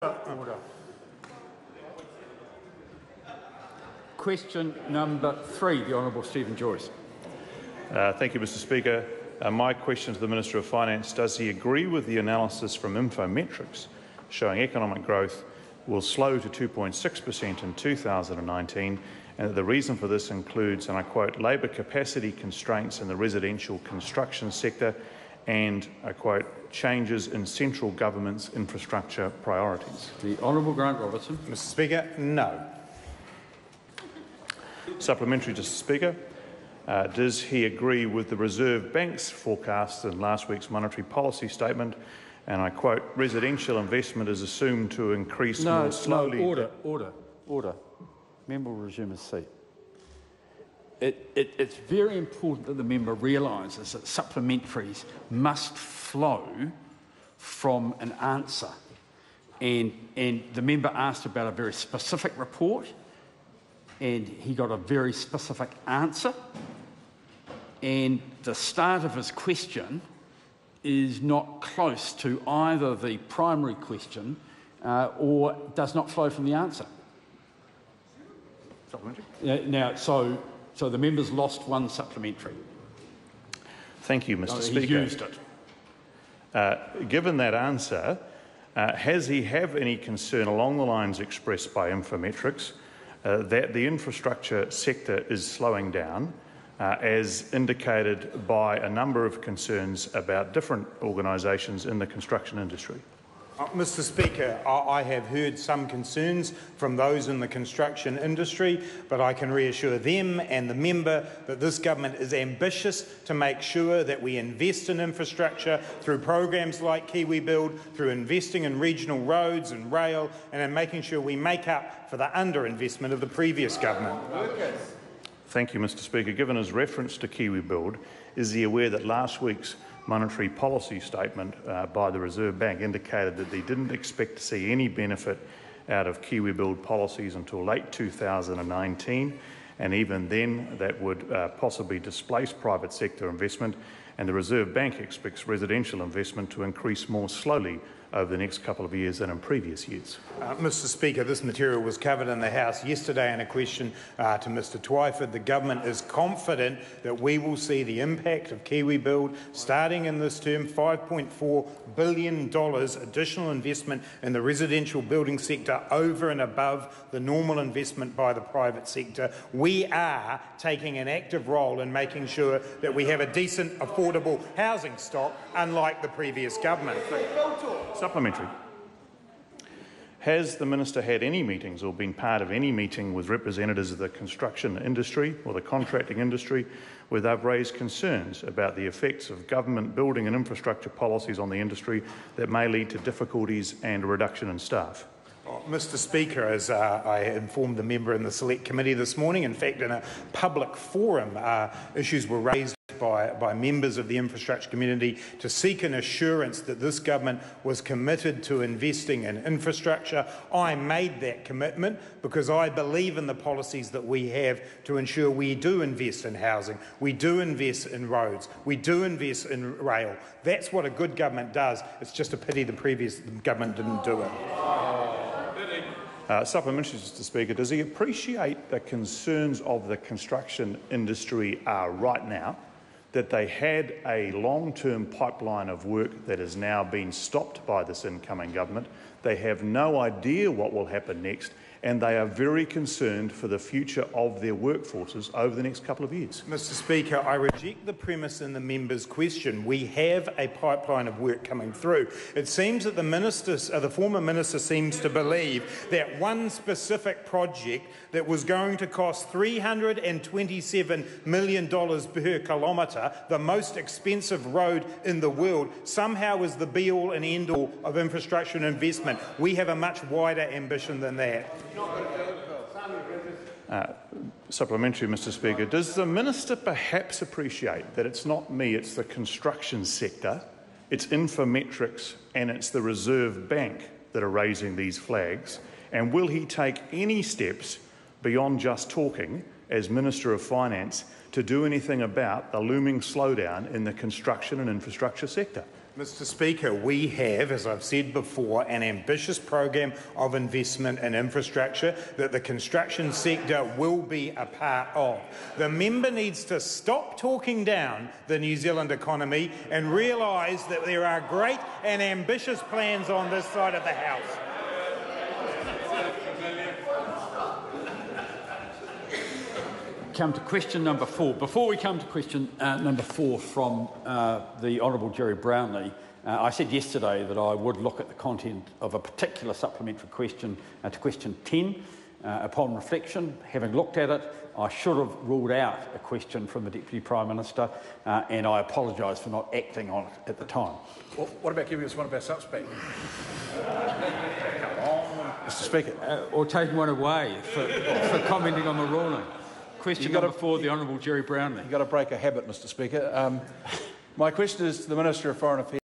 Order. Question number 3, the Honourable Stephen Joyce. Thank you, Mr Speaker. My question to the Minister of Finance: does he agree with the analysis from Infometrics showing economic growth will slow to 2.6% in 2019, and that the reason for this includes, and I quote, labour capacity constraints in the residential construction sector and, I quote, changes in central government's infrastructure priorities? The Honourable Grant Robertson. Mr Speaker, no. Supplementary, Mr Speaker. Does he agree with the Reserve Bank's forecast in last week's monetary policy statement? And I quote, residential investment is assumed to increase more slowly. Order. Member will resume his seat. It's very important that the member realises that supplementaries must flow from an answer. And the member asked about a very specific report, and he got a very specific answer. And the start of his question is not close to either the primary question or does not flow from the answer. Supplementary? Now, so the member's lost one supplementary. Thank you, Mr Speaker. He's used it. Given that answer, has he have any concern along the lines expressed by Infometrics that the infrastructure sector is slowing down, as indicated by a number of concerns about different organisations in the construction industry? Mr Speaker, I have heard some concerns from those in the construction industry, but I can reassure them and the member that this government is ambitious to make sure that we invest in infrastructure through programs like KiwiBuild, through investing in regional roads and rail, and in making sure we make up for the underinvestment of the previous government. Thank you, Mr Speaker. Given his reference to KiwiBuild, is he aware that last week's monetary policy statement by the Reserve Bank indicated that they didn't expect to see any benefit out of KiwiBuild policies until late 2019, and even then that would possibly displace private sector investment, and the Reserve Bank expects residential investment to increase more slowly over the next couple of years than in previous years? Mr Speaker, this material was covered in the House yesterday in a question to Mr Twyford. The government is confident that we will see the impact of KiwiBuild starting in this term, $5.4 billion additional investment in the residential building sector over and above the normal investment by the private sector. We are taking an active role in making sure that we have a decent, affordable housing stock, unlike the previous government. Supplementary. Has the Minister had any meetings or been part of any meeting with representatives of the construction industry or the contracting industry where they've raised concerns about the effects of government building and infrastructure policies on the industry that may lead to difficulties and a reduction in staff? Mr Speaker, as I informed the member in the Select Committee this morning, in fact in a public forum, issues were raised by members of the infrastructure community to seek an assurance that this government was committed to investing in infrastructure. I made that commitment because I believe in the policies that we have to ensure we do invest in housing, we do invest in roads, we do invest in rail. That's what a good government does. It's just a pity the previous government didn't do it. Supplementary, Mr Speaker. Does he appreciate the concerns of the construction industry right now, that they had a long-term pipeline of work that has now been stopped by this incoming government? They have no idea what will happen next, and they are very concerned for the future of their workforces over the next couple of years. Mr Speaker, I reject the premise in the member's question. We have a pipeline of work coming through. It seems that the former minister seems to believe that one specific project that was going to cost $327 million per kilometre, the most expensive road in the world, somehow is the be-all and end-all of infrastructure and investment. We have a much wider ambition than that. Supplementary, Mr Speaker. Does the minister perhaps appreciate that it's not me, it's the construction sector, it's Infometrics and it's the Reserve Bank that are raising these flags? And will he take any steps beyond just talking as Minister of Finance to do anything about the looming slowdown in the construction and infrastructure sector? Mr Speaker, we have, as I've said before, an ambitious program of investment in infrastructure that the construction sector will be a part of. The member needs to stop talking down the New Zealand economy and realise that there are great and ambitious plans on this side of the House. Come to question number 4. Before we come to question number 4 from the Honourable Jerry Brownlee, I said yesterday that I would look at the content of a particular supplementary question to question 10. Upon reflection, having looked at it, I should have ruled out a question from the Deputy Prime Minister, and I apologise for not acting on it at the time. Well, what about giving us one of our subs back? Come on, Mr Speaker. Or taking one away for commenting on the ruling. Question number 4, the Honourable Jerry Brownlee. You've got to break a habit, Mr Speaker. My question is to the Minister of Foreign Affairs.